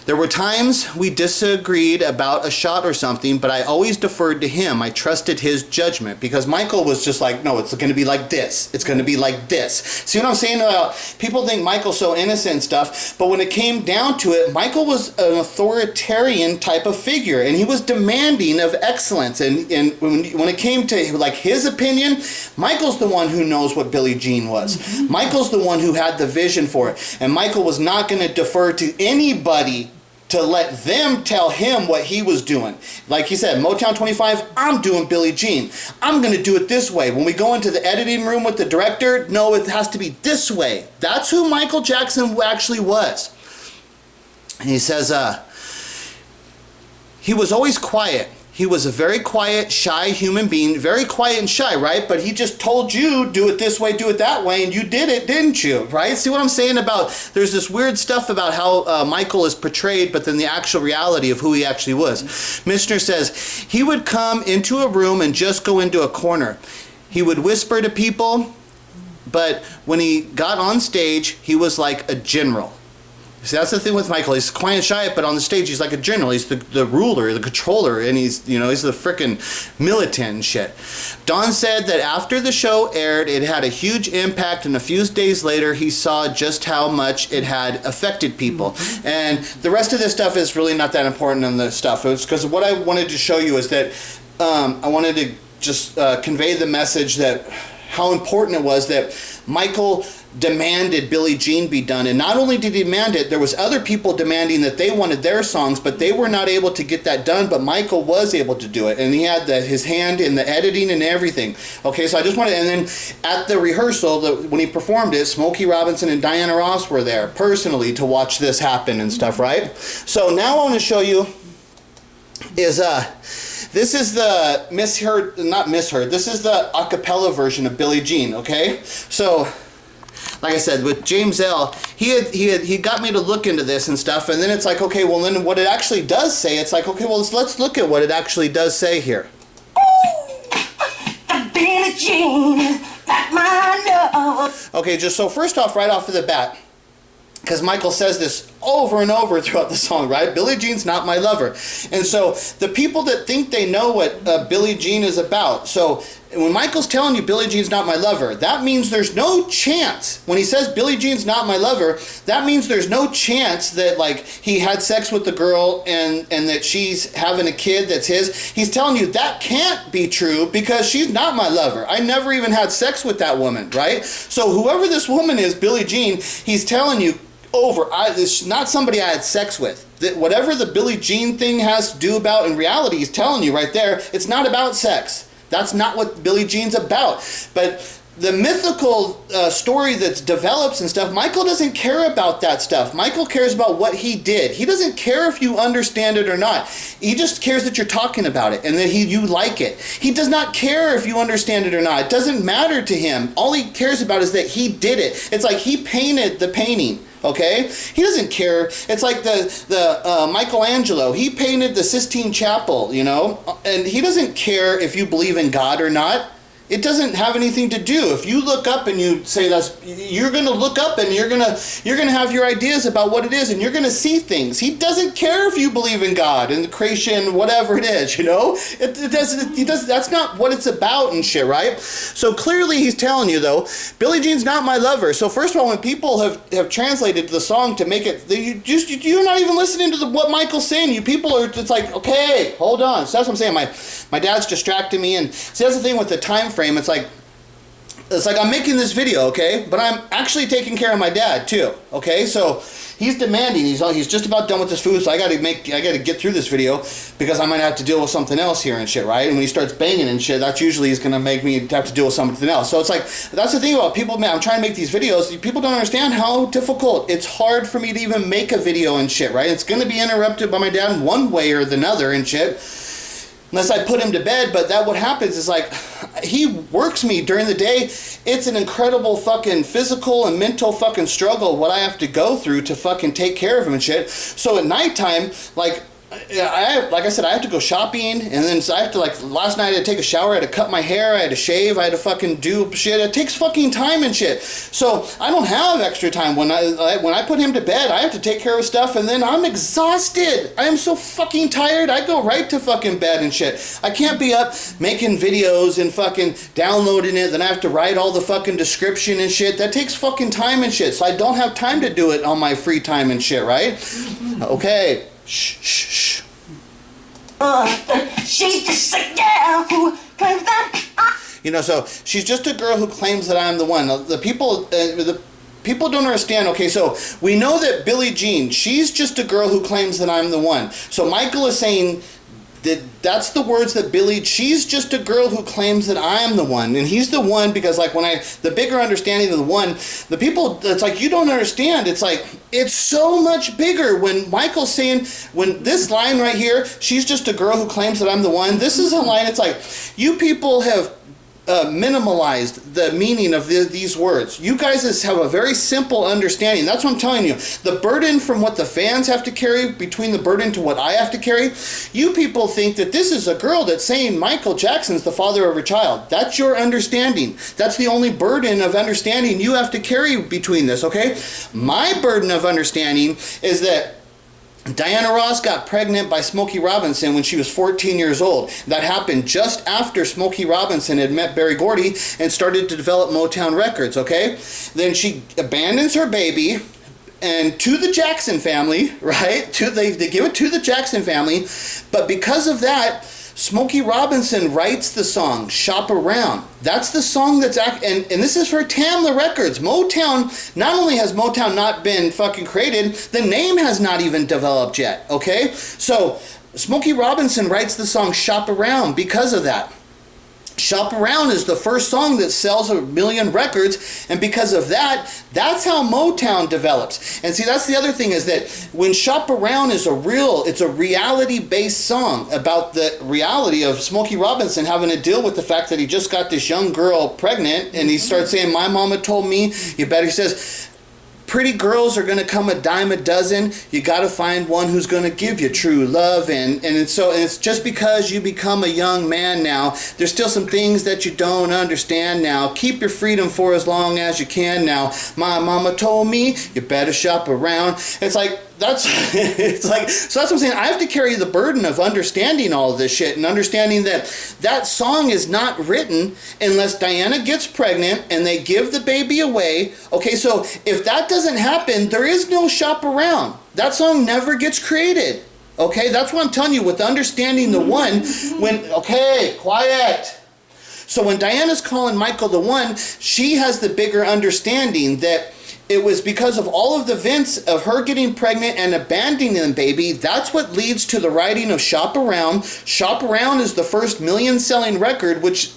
S1: There were times we disagreed about a shot or something, but I always deferred to him. I trusted his judgment, because Michael was just like, no, it's going to be like this. It's going to be like this. See what I'm saying about people think Michael's so innocent and stuff, but when it came down to it, Michael was an authoritarian type of figure, and he was demanding of excellence. And when it came to like his opinion, Michael's the one who knows what Billie Jean was. Michael's the one who had the vision for it, and Michael was not going to defer to anybody to let them tell him what he was doing. Like he said, Motown 25, I'm doing Billie Jean. I'm going to do it this way. When we go into the editing room with the director, no, it has to be this way. That's who Michael Jackson actually was. And he says, he was always quiet. He was a very quiet, shy human being. Very quiet and shy, right? But he just told you, do it this way, do it that way, and you did it, didn't you? Right? See what I'm saying about, there's this weird stuff about how Michael is portrayed, but then the actual reality of who he actually was. Mischer says, he would come into a room and just go into a corner. He would whisper to people, but when he got on stage, he was like a general. See, that's the thing with Michael. He's quiet and shy, but on the stage, he's like a general. He's the ruler, the controller, and he's the frickin' militant and shit. Don said that after the show aired, it had a huge impact, and a few days later, he saw just how much it had affected people. And the rest of this stuff is really not that important in the stuff. It's because what I wanted to show you is that I wanted to just convey the message that how important it was that Michael demanded Billie Jean be done. And not only did he demand it, there was other people demanding that they wanted their songs, but they were not able to get that done, but Michael was able to do it. And he had his hand in the editing and everything. Okay, so I just wanted, and then at the rehearsal, when he performed it, Smokey Robinson and Diana Ross were there personally to watch this happen and stuff, right? So now I want to show you is, this is the this is the a cappella version of Billie Jean, okay? So like I said, with James L., he got me to look into this and stuff, and then it's like, okay, well, then what it actually does say, it's like, okay, well, let's look at what it actually does say here.
S2: Billie Jean, like my love.
S1: Okay, just so first off, right off of the bat, because Michael says this over and over throughout the song, right? Billie Jean's not my lover. And so the people that think they know what Billie Jean is about, so when Michael's telling you Billie Jean's not my lover, that means there's no chance, when he says Billie Jean's not my lover, that means there's no chance that like he had sex with the girl and that she's having a kid that's his. He's telling you that can't be true because she's not my lover. I never even had sex with that woman, right? So whoever this woman is, Billie Jean, he's telling you it's not somebody I had sex with. Whatever the Billie Jean thing has to do about in reality, he's telling you right there, it's not about sex. That's not what Billie Jean's about. But the mythical story that develops and stuff, Michael doesn't care about that stuff. Michael cares about what he did. He doesn't care if you understand it or not. He just cares that you're talking about it and that you like it. He does not care if you understand it or not. It doesn't matter to him. All he cares about is that he did it. It's like he painted the painting. Okay, he doesn't care. It's like the Michelangelo. He painted the Sistine Chapel, you know, and he doesn't care if you believe in God or not. It doesn't have anything to do. If you look up and you say you're going to look up and you're going to have your ideas about what it is and you're going to see things. He doesn't care if you believe in God and the creation, whatever it is, you know. That's not what it's about and shit, right? So clearly he's telling you though, Billie Jean's not my lover. So first of all, when people have translated the song to make it, you're not even listening to what Michael's saying. You people are, it's like, okay, hold on. So that's what I'm saying. My dad's distracting me, and see, that's the thing with the time frame. It's like I'm making this video, okay, but I'm actually taking care of my dad too, okay. So he's demanding. He's just about done with this food, so I got to get through this video because I might have to deal with something else here and shit, right? And when he starts banging and shit, that's usually is gonna make me have to deal with something else. So it's like that's the thing about people. Man, I'm trying to make these videos. People don't understand how difficult. It's hard for me to even make a video and shit, right? It's gonna be interrupted by my dad in one way or another and shit. Unless I put him to bed, but that what happens is like, he works me during the day. It's an incredible fucking physical and mental fucking struggle what I have to go through to fucking take care of him and shit. So at nighttime, like I said, I have to go shopping, and then I have to, like, last night I had to take a shower, I had to cut my hair, I had to shave, I had to fucking do shit. It takes fucking time and shit. So I don't have extra time. When I put him to bed, I have to take care of stuff, and then I'm exhausted. I am so fucking tired. I go right to fucking bed and shit. I can't be up making videos and fucking downloading it, then I have to write all the fucking description and shit. That takes fucking time and shit. So I don't have time to do it on my free time and shit, right? Okay. Shh, shh, shh.
S2: She's just a girl who claims that
S1: you know, so she's just a girl who claims that I'm the one. The people don't understand. Okay, so we know that Billie Jean, she's just a girl who claims that I'm the one. So Michael is saying that's the words that she's just a girl who claims that I am the one, and he's the one because, like, the bigger understanding of the one, the people, it's like, you don't understand. It's like, it's so much bigger when Michael's saying, when this line right here, she's just a girl who claims that I'm the one, this is a line, it's like, you people have minimalized the meaning of these words. You guys have a very simple understanding. That's what I'm telling you. The burden from what the fans have to carry between the burden to what I have to carry, you people think that this is a girl that's saying Michael Jackson's the father of her child. That's your understanding. That's the only burden of understanding you have to carry between this, okay? My burden of understanding is that Diana Ross got pregnant by Smokey Robinson when she was 14 years old. That happened just after Smokey Robinson had met Berry Gordy and started to develop Motown Records, okay? Then she abandons her baby and to the Jackson family, right? They give it to the Jackson family, but because of that, Smokey Robinson writes the song Shop Around. That's the song and this is for Tamla Records. Motown, not only has Motown not been fucking created, the name has not even developed yet, okay? So Smokey Robinson writes the song Shop Around because of that. Shop Around is the first song that sells 1 million records, and because of that, that's how Motown develops. And see, that's the other thing, is that when Shop Around is it's a reality-based song about the reality of Smokey Robinson having to deal with the fact that he just got this young girl pregnant, and he starts saying, my mama told me, you better, he says, pretty girls are going to come a dime a dozen. You got to find one who's going to give you true love. And it's just because you become a young man now, there's still some things that you don't understand now. Keep your freedom for as long as you can now. My mama told me you better shop around. It's like, it's like, so that's what I'm saying. I have to carry the burden of understanding all of this shit and understanding that that song is not written unless Diana gets pregnant and they give the baby away. Okay, so if that doesn't happen, there is no Shop Around. That song never gets created. Okay, that's what I'm telling you with understanding the one. Okay, quiet. So when Diana's calling Michael the one, she has the bigger understanding that it was because of all of the events of her getting pregnant and abandoning the baby. That's what leads to the writing of Shop Around. Shop Around is the first million-selling record, which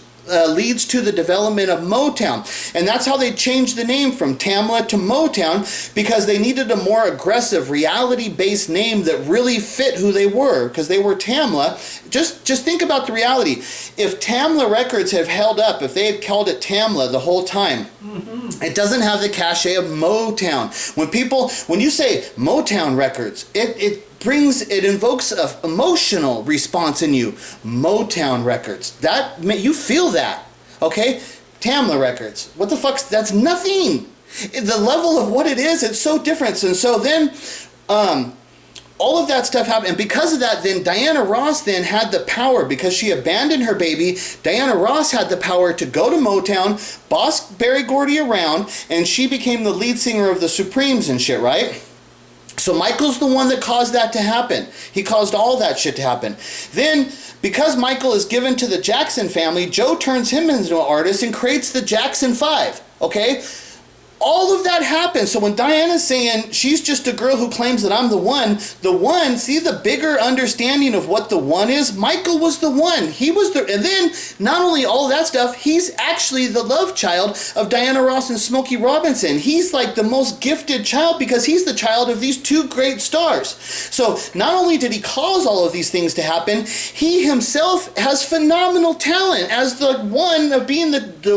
S1: leads to the development of Motown. And that's how they changed the name from Tamla to Motown, because they needed a more aggressive, reality-based name that really fit who they were, because they were Tamla. Just think about the reality. If Tamla Records have held up, if they had called it Tamla the whole time, it doesn't have the cachet of Motown. When you say Motown Records, it invokes an emotional response in you. Motown Records. You feel that. Okay? Tamla Records. What the fuck's, that's nothing. The level of what it is, it's so different. And so then, all of that stuff happened. And because of that, then Diana Ross then had the power, because she abandoned her baby, Diana Ross had the power to go to Motown, boss Berry Gordy around, and she became the lead singer of the Supremes and shit, right? So Michael's the one that caused that to happen. He caused all that shit to happen. Then, because Michael is given to the Jackson family, Joe turns him into an artist and creates the Jackson 5. Okay? All of that happens. So when Diana's saying she's just a girl who claims that I'm the one, see the bigger understanding of what the one is? Michael was the one. He was and then not only all of that stuff, he's actually the love child of Diana Ross and Smokey Robinson. He's like the most gifted child because he's the child of these two great stars. So not only did he cause all of these things to happen, he himself has phenomenal talent as the one of being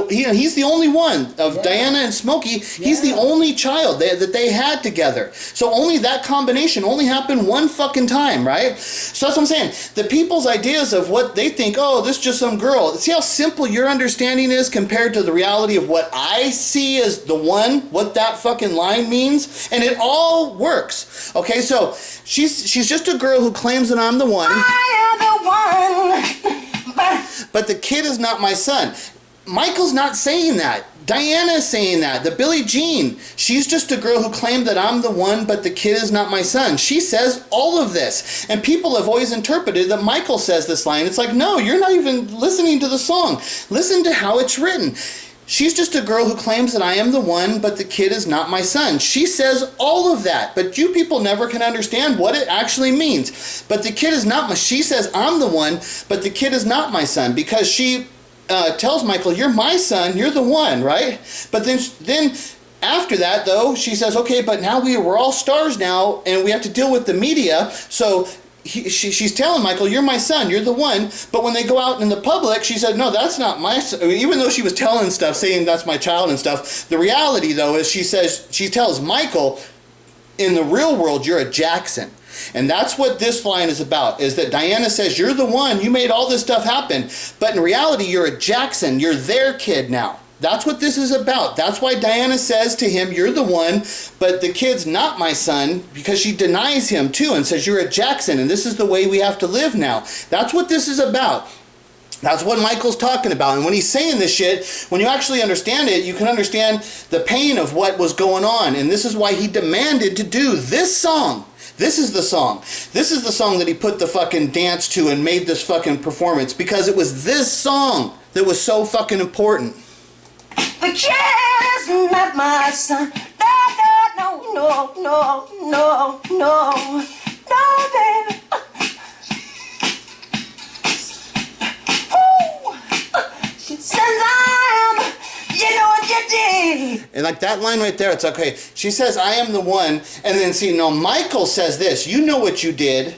S1: he's the only one of Diana and Smokey. He's the only child that they had together. So only that combination only happened one fucking time, right? So that's what I'm saying. The people's ideas of what they think, oh, this is just some girl. See how simple your understanding is compared to the reality of what I see as the one, what that fucking line means? And it all works. Okay, so she's just a girl who claims that I'm the one.
S2: I am the one.
S1: But the kid is not my son. Michael's not saying that. Diana is saying that. The Billie Jean, she's just a girl who claimed that I'm the one, but the kid is not my son. She says all of this. And people have always interpreted that Michael says this line. It's like, no, you're not even listening to the song. Listen to how it's written. She's just a girl who claims that I am the one, but the kid is not my son. She says all of that, but you people never can understand what it actually means. But the kid is not my, she says I'm the one, but the kid is not my son, because she tells Michael, you're my son, you're the one, right? But then after that, though, she says, okay, but now we're all stars now, and we have to deal with the media, so she's telling Michael, you're my son, you're the one, but when they go out in the public, she said, no, that's not my son. Even though she was telling stuff, saying that's my child and stuff, the reality, though, is she tells Michael, in the real world, you're a Jackson. And that's what this line is about, is that Diana says, you're the one, you made all this stuff happen, but in reality, you're a Jackson, you're their kid now. That's what this is about. That's why Diana says to him, you're the one, but the kid's not my son, because she denies him too and says, you're a Jackson, and this is the way we have to live now. That's what this is about. That's what Michael's talking about. And when he's saying this shit, when you actually understand it, you can understand the pain of what was going on. And this is why he demanded to do this song. This is the song. This is the song that he put the fucking dance to and made this fucking performance, because it was this song that was so fucking important.
S2: The kid is not my son. No, baby. Says I am, you know what you did.
S1: And like that line right there, it's okay. She says, I am the one. And then see, no, Michael says this, you know what you did.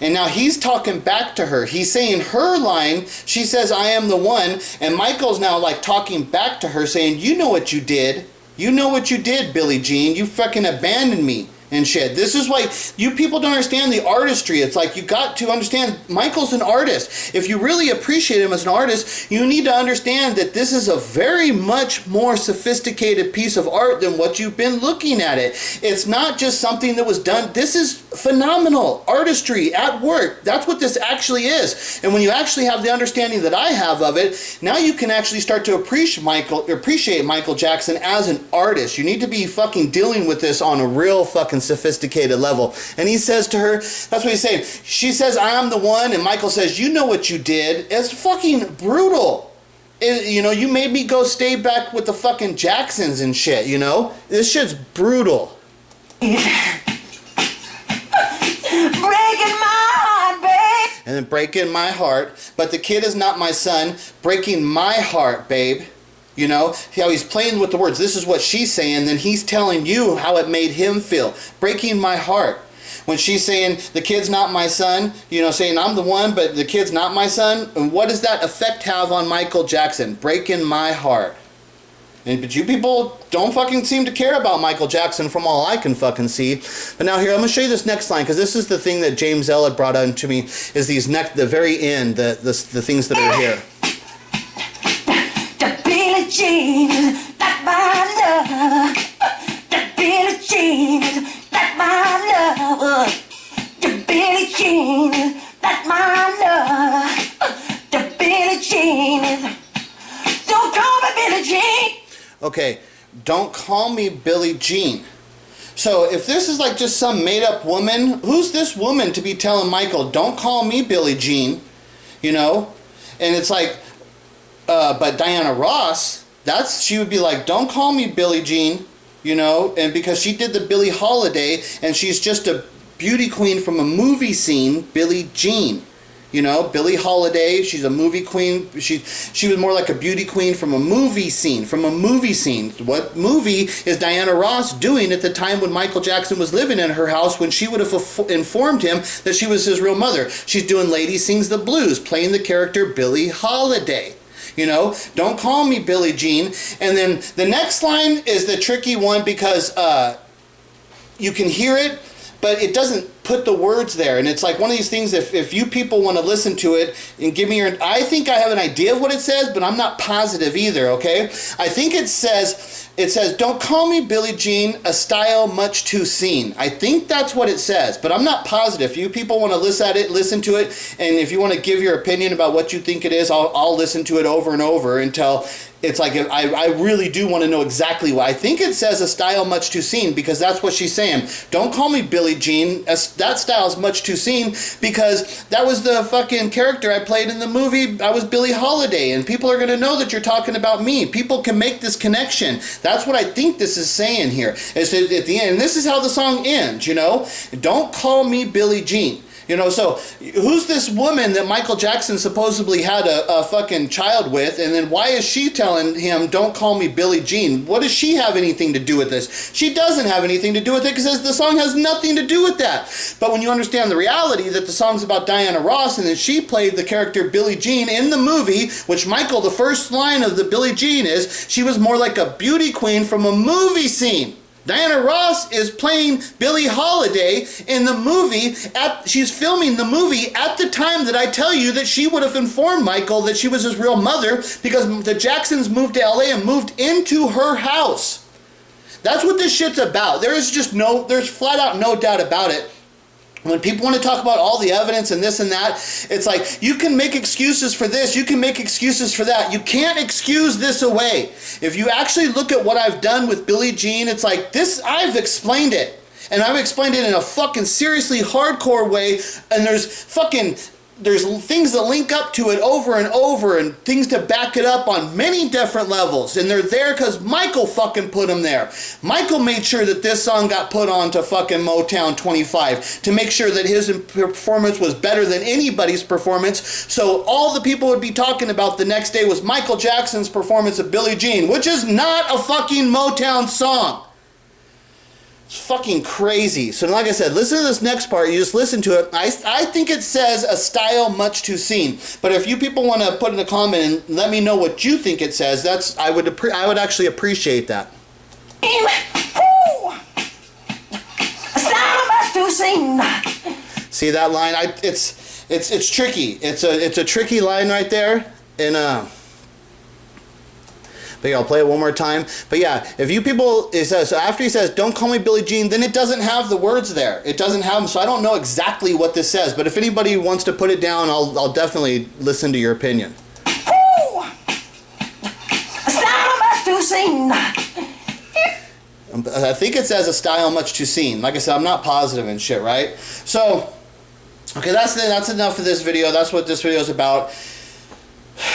S1: And now he's talking back to her. He's saying her line. She says, I am the one. And Michael's now like talking back to her saying, you know what you did. You know what you did, Billie Jean. You fucking abandoned me and shit. This is why you people don't understand the artistry. It's like you got to understand Michael's an artist. If you really appreciate him as an artist, you need to understand that this is a very much more sophisticated piece of art than what you've been looking at it. It's not just something that was done. This is phenomenal artistry at work. That's what this actually is. And when you actually have the understanding that I have of it, now you can actually start to appreciate Michael Jackson as an artist. You need to be fucking dealing with this on a real fucking sophisticated level. And he says to her, that's what he's saying. She says, I am the one, and Michael says, you know what you did. It's fucking brutal. You know, you made me go stay back with the fucking Jacksons and shit, you know? This shit's brutal.
S2: Breaking my heart, babe.
S1: And then breaking my heart. But the kid is not my son. Breaking my heart, babe. You know, how he's playing with the words. This is what she's saying. Then he's telling you how it made him feel. Breaking my heart. When she's saying, the kid's not my son, you know, saying I'm the one, but the kid's not my son. And what does that effect have on Michael Jackson? Breaking my heart. But you people don't fucking seem to care about Michael Jackson from all I can fucking see. But now here, I'm going to show you this next line, because this is the thing that James L. had brought on to me, is these the very end, the things that are here.
S2: The Billie Jean, that's my love. The Billie Jean, that's my love. The Billie Jean, that's my love. The Billie Jean, don't call me Billie Jean.
S1: Okay, don't call me Billie Jean. So if this is like just some made-up woman, who's this woman to be telling Michael, don't call me Billie Jean, you know? And it's like, but Diana Ross, she would be like, don't call me Billie Jean, you know? And because she did the Billie Holiday, and she's just a beauty queen from a movie scene, Billie Jean. You know, Billie Holiday, she's a movie queen. She was more like a beauty queen from a movie scene, What movie is Diana Ross doing at the time when Michael Jackson was living in her house, when she would have informed him that she was his real mother? She's doing Lady Sings the Blues, playing the character Billie Holiday. You know, don't call me Billie Jean. And then the next line is the tricky one, because you can hear it, but it doesn't put the words there. And it's like one of these things, if you people want to listen to it and give me your... I think I have an idea of what it says, but I'm not positive either, okay? I think it says, don't call me Billie Jean, a style much too seen. I think that's what it says, but I'm not positive. If you people want to listen to it, and if you want to give your opinion about what you think it is, I'll listen to it over and over until... It's like, I really do want to know exactly what. I think it says a style much too seen, because that's what she's saying. Don't call me Billie Jean. That style is much too seen, because that was the fucking character I played in the movie. I was Billie Holiday, and people are going to know that you're talking about me. People can make this connection. That's what I think this is saying here. It's at the end, and this is how the song ends, you know? Don't call me Billie Jean. You know, so who's this woman that Michael Jackson supposedly had a fucking child with, and then why is she telling him, don't call me Billie Jean? What does she have anything to do with this? She doesn't have anything to do with it, because the song has nothing to do with that. But when you understand the reality that the song's about Diana Ross, and that she played the character Billie Jean in the movie, which Michael, the first line of the Billie Jean is, she was more like a beauty queen from a movie scene. Diana Ross is playing Billie Holiday in the movie. She's filming the movie at the time that I tell you that she would have informed Michael that she was his real mother, because the Jacksons moved to LA and moved into her house. That's what this shit's about. There's flat out no doubt about it. When people want to talk about all the evidence and this and that, it's like, you can make excuses for this, you can make excuses for that. You can't excuse this away. If you actually look at what I've done with Billie Jean, it's like, I've explained it. And I've explained it in a fucking seriously hardcore way, and there's fucking there's things that link up to it over and over and things to back it up on many different levels. And they're there because Michael fucking put them there. Michael made sure that this song got put on to fucking Motown 25 to make sure that his performance was better than anybody's performance. So all the people would be talking about the next day was Michael Jackson's performance of Billie Jean, which is not a fucking Motown song. It's fucking crazy. So like I said, listen to this next part. You just listen to it. I think it says a style much too seen. But if you people want to put in a comment and let me know what you think it says, I would actually appreciate that.
S2: A style much too seen.
S1: See that line? It's tricky. It's a tricky line right there. And but yeah, I'll play it one more time. But yeah, if you people, it says, so after he says, don't call me Billie Jean, then it doesn't have the words there. It doesn't have them, so I don't know exactly what this says. But if anybody wants to put it down, I'll definitely listen to your opinion.
S2: Ooh, a style much too seen.
S1: I think it says a style much too seen. Like I said, I'm not positive and shit, right? So, okay, that's enough of this video. That's what this video is about.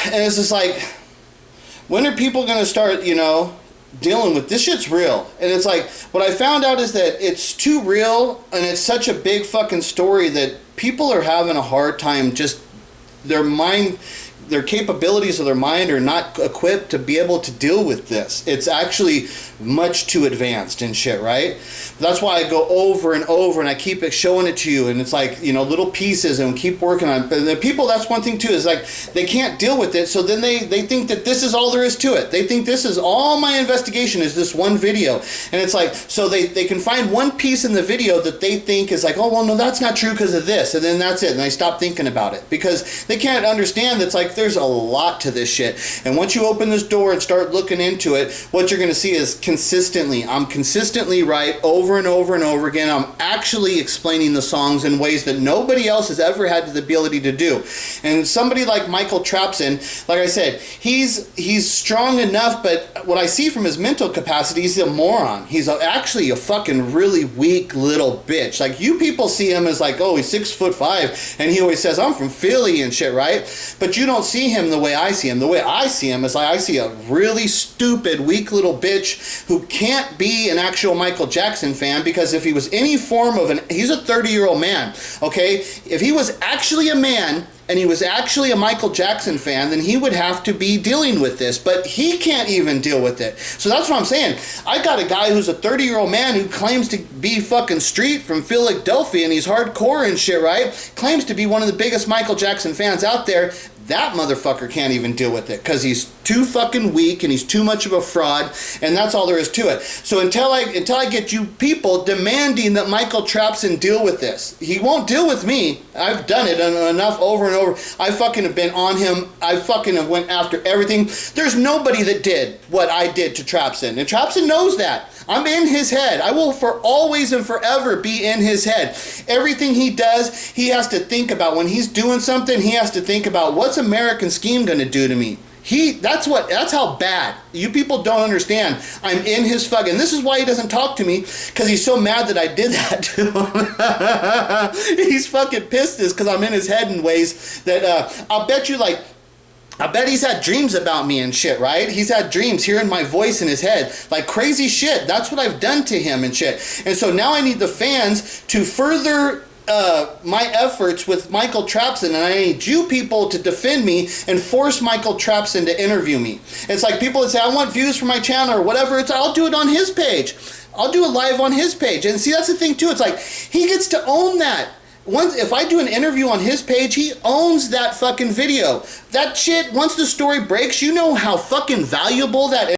S1: And it's just like, when are people going to start, dealing with this shit's real? And it's like, what I found out is that it's too real and it's such a big fucking story that people are having a hard time just, their capabilities of their mind are not equipped to be able to deal with this. It's actually much too advanced and shit, right? That's why I go over and over and I keep showing it to you, and it's like, little pieces, and keep working on it. But the people, that's one thing too, is like they can't deal with it, so then they think that this is all there is to it. They think this is all my investigation is this one video. And it's like, so they can find one piece in the video that they think is like, oh well, no, that's not true because of this, and then that's it, and they stop thinking about it because they can't understand that's like there's a lot to this shit. And once you open this door and start looking into it, what you're going to see is I'm consistently right over and over and over again. I'm actually explaining the songs in ways that nobody else has ever had the ability to do. And somebody like Michael Trapson, like I said, he's strong enough, but what I see from his mental capacity, he's a moron. He's actually a fucking really weak little bitch. Like, you people see him as like, oh, he's 6'5", and he always says, I'm from Philly and shit, right? But you don't see him the way I see him. The way I see him is like, I see a really stupid, weak little bitch who can't be an actual Michael Jackson fan, because if he was any form of he's a 30-year-old man, okay? If he was actually a man and he was actually a Michael Jackson fan, then he would have to be dealing with this, but he can't even deal with it. So that's what I'm saying. I got a guy who's a 30-year-old man who claims to be fucking street from Philadelphia, and he's hardcore and shit, right? Claims to be one of the biggest Michael Jackson fans out there. That motherfucker can't even deal with it because he's too fucking weak and he's too much of a fraud, and that's all there is to it. So until I get you people demanding that Michael Trapson deal with this, he won't deal with me. I've done it enough over and over. I fucking have been on him. I fucking have went after everything. There's nobody that did what I did to Trapson, and Trapson knows that. I'm in his head. I will for always and forever be in his head. Everything he does, he has to think about. When he's doing something, he has to think about, what's American Scheme going to do to me? That's how bad. You people don't understand. I'm in his fucking, this is why he doesn't talk to me, because he's so mad that I did that to him. He's fucking pissed because I'm in his head in ways that I'll bet you, like, I bet he's had dreams about me and shit, right? He's had dreams hearing my voice in his head. Like crazy shit. That's what I've done to him and shit. And so now I need the fans to further my efforts with Michael Trapson, and I need you people to defend me and force Michael Trapson to interview me. It's like people that say, I want views for my channel or whatever. I'll do it on his page. I'll do it live on his page. And see, that's the thing too. It's like, he gets to own that. If I do an interview on his page, he owns that fucking video. That shit, once the story breaks, you know how fucking valuable that is.